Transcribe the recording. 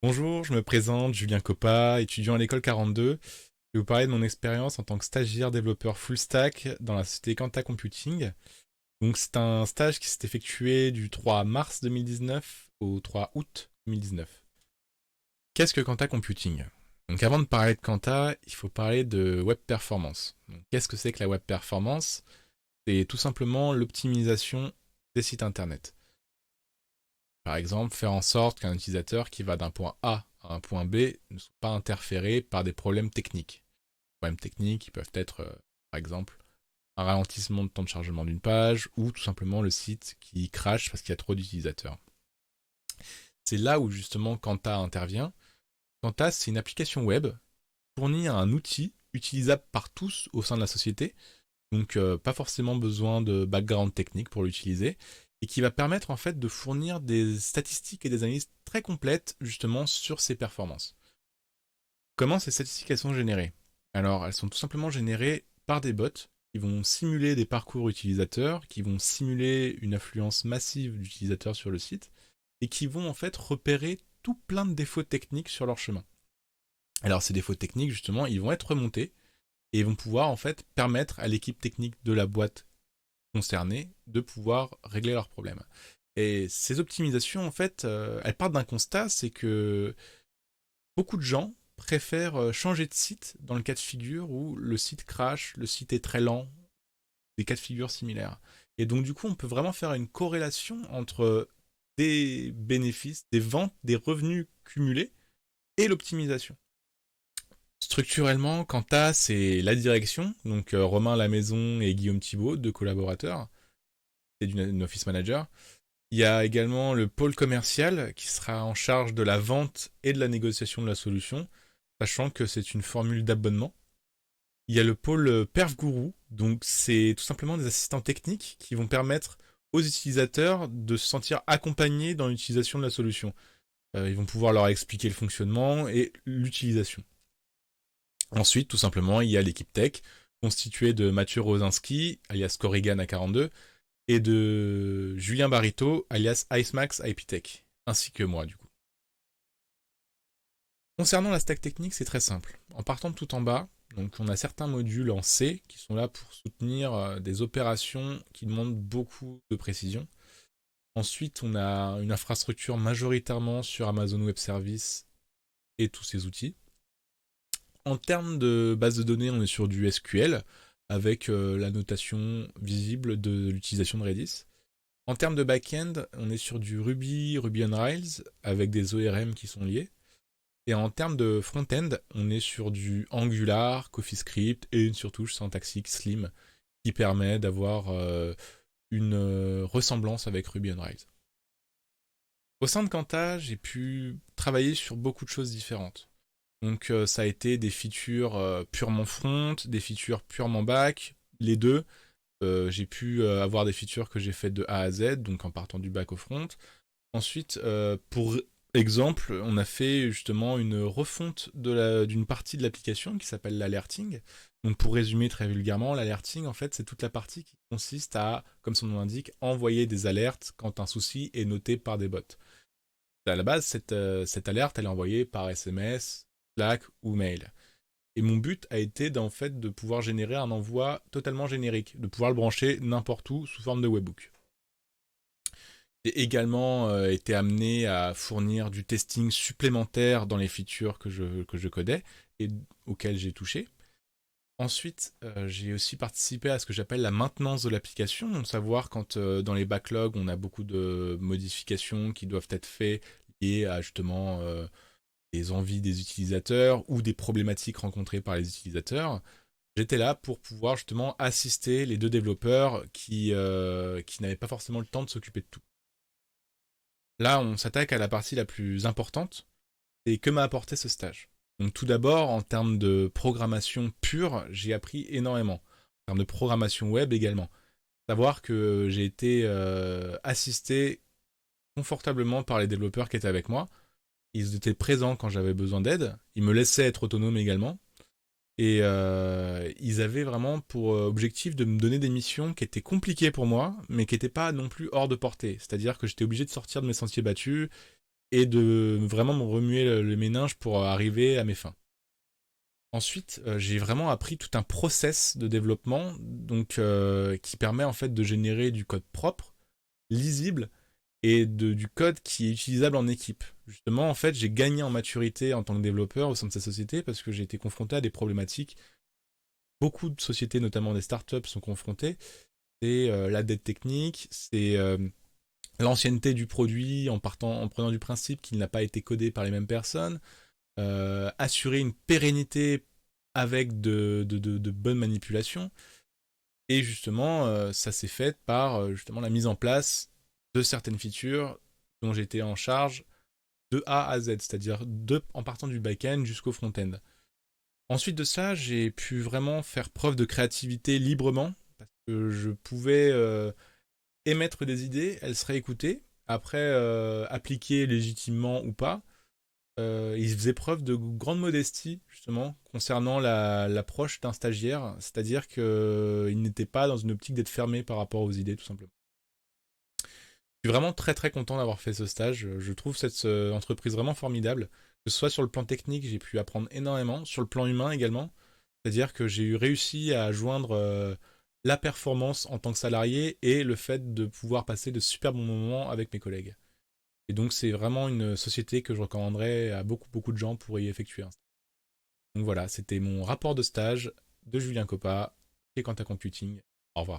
Bonjour, je me présente, Julien Coppa, étudiant à l'école 42. Je vais vous parler de mon expérience en tant que stagiaire développeur full stack dans la société Quanta Computing. Donc c'est un stage qui s'est effectué du 3 mars 2019 au 3 août 2019. Qu'est-ce que Quanta Computing? Donc avant de parler de Quanta, il faut parler de web performance. Donc, qu'est-ce que c'est que la web performance? C'est tout simplement l'optimisation des sites internet. Par exemple, faire en sorte qu'un utilisateur qui va d'un point A à un point B ne soit pas interféré par des problèmes techniques. Les problèmes techniques qui peuvent être, par exemple, un ralentissement de temps de chargement d'une page ou tout simplement le site qui crache parce qu'il y a trop d'utilisateurs. C'est là où justement Quanta intervient. Quanta, c'est une application web fournit un outil utilisable par tous au sein de la société, donc pas forcément besoin de background technique pour l'utiliser, et qui va permettre en fait de fournir des statistiques et des analyses très complètes justement sur ses performances. Comment ces statistiques elles sont générées? Alors elles sont tout simplement générées par des bots qui vont simuler des parcours utilisateurs, qui vont simuler une affluence massive d'utilisateurs sur le site, et qui vont en fait repérer tout plein de défauts techniques sur leur chemin. Alors ces défauts techniques justement, ils vont être remontés et ils vont pouvoir en fait permettre à l'équipe technique de la boîte concernée de pouvoir régler leurs problèmes. Et ces optimisations, en fait, elles partent d'un constat, c'est que beaucoup de gens préfèrent changer de site dans le cas de figure où le site crash, le site est très lent, des cas de figure similaires. Et donc du coup, on peut vraiment faire une corrélation entre des bénéfices, des ventes, des revenus cumulés et l'optimisation. Structurellement, Quanta, c'est la direction, donc Romain Lamaison et Guillaume Thibault, deux collaborateurs, c'est d'une office manager. Il y a également le pôle commercial qui sera en charge de la vente et de la négociation de la solution, sachant que c'est une formule d'abonnement. Il y a le pôle Perf Guru, donc c'est tout simplement des assistants techniques qui vont permettre aux utilisateurs de se sentir accompagnés dans l'utilisation de la solution. Ils vont pouvoir leur expliquer le fonctionnement et l'utilisation. Ensuite, tout simplement, il y a l'équipe tech, constituée de Mathieu Rosinski, alias Corrigan à 42, et de Julien Barito, alias Icemax IPTech, ainsi que moi, du coup. Concernant la stack technique, c'est très simple. En partant de tout en bas, donc on a certains modules en C qui sont là pour soutenir des opérations qui demandent beaucoup de précision. Ensuite, on a une infrastructure majoritairement sur Amazon Web Services et tous ses outils. En termes de base de données, on est sur du SQL avec la notation visible de l'utilisation de Redis. En termes de back-end, on est sur du Ruby, Ruby on Rails avec des ORM qui sont liés. Et en termes de front-end, on est sur du Angular, CoffeeScript et une surtouche syntaxique Slim qui permet d'avoir une ressemblance avec Ruby on Rails. Au sein de Quanta, j'ai pu travailler sur beaucoup de choses différentes. Donc ça a été des features purement front, des features purement back, les deux. J'ai pu avoir des features que j'ai faites de A à Z, donc en partant du back au front. Ensuite, pour exemple, on a fait justement une refonte d'une partie de l'application qui s'appelle l'alerting. Donc pour résumer très vulgairement, l'alerting, en fait, c'est toute la partie qui consiste à, comme son nom l'indique, envoyer des alertes quand un souci est noté par des bots. À la base, cette alerte, elle est envoyée par SMS, Slack ou mail. Et mon but a été d'en fait de pouvoir générer un envoi totalement générique, de pouvoir le brancher n'importe où sous forme de webhook. J'ai également été amené à fournir du testing supplémentaire dans les features que je codais et auxquelles j'ai touché. Ensuite, j'ai aussi participé à ce que j'appelle la maintenance de l'application, donc savoir quand dans les backlogs on a beaucoup de modifications qui doivent être faites liées à justement des envies des utilisateurs ou des problématiques rencontrées par les utilisateurs. J'étais là pour pouvoir justement assister les deux développeurs qui n'avaient pas forcément le temps de s'occuper de tout. Là, on s'attaque à la partie la plus importante, et que m'a apporté ce stage. Donc tout d'abord, en termes de programmation pure, j'ai appris énormément. En termes de programmation web également. Savoir que j'ai été assisté confortablement par les développeurs qui étaient avec moi. Ils étaient présents quand j'avais besoin d'aide. Ils me laissaient être autonome également. Et ils avaient vraiment pour objectif de me donner des missions qui étaient compliquées pour moi, mais qui n'étaient pas non plus hors de portée. C'est-à-dire que j'étais obligé de sortir de mes sentiers battus et de vraiment me remuer les méninges pour arriver à mes fins. Ensuite, j'ai vraiment appris tout un process de développement donc, qui permet en fait de générer du code propre, lisible, et du code qui est utilisable en équipe. Justement, en fait, j'ai gagné en maturité en tant que développeur au sein de cette société parce que j'ai été confronté à des problématiques. Beaucoup de sociétés, notamment des startups, sont confrontées. C'est la dette technique, c'est l'ancienneté du produit en prenant du principe qu'il n'a pas été codé par les mêmes personnes, assurer une pérennité avec de bonnes manipulations. Et justement, ça s'est fait par justement la mise en place de certaines features dont j'étais en charge de A à Z, c'est-à-dire en partant du back-end jusqu'au front-end. Ensuite de ça, j'ai pu vraiment faire preuve de créativité librement, parce que je pouvais émettre des idées, elles seraient écoutées, après appliquées légitimement ou pas. Il faisait preuve de grande modestie, justement, concernant l'approche d'un stagiaire, c'est-à-dire qu'il n'était pas dans une optique d'être fermé par rapport aux idées, tout simplement. Je suis vraiment très très content d'avoir fait ce stage. Je trouve cette entreprise vraiment formidable. Que ce soit sur le plan technique, j'ai pu apprendre énormément, sur le plan humain également. C'est-à-dire que j'ai eu réussi à joindre la performance en tant que salarié et le fait de pouvoir passer de super bons moments avec mes collègues. Et donc c'est vraiment une société que je recommanderais à beaucoup beaucoup de gens pour y effectuer un stage. Donc voilà, c'était mon rapport de stage de Julien Coppa chez Quanta Computing. Au revoir.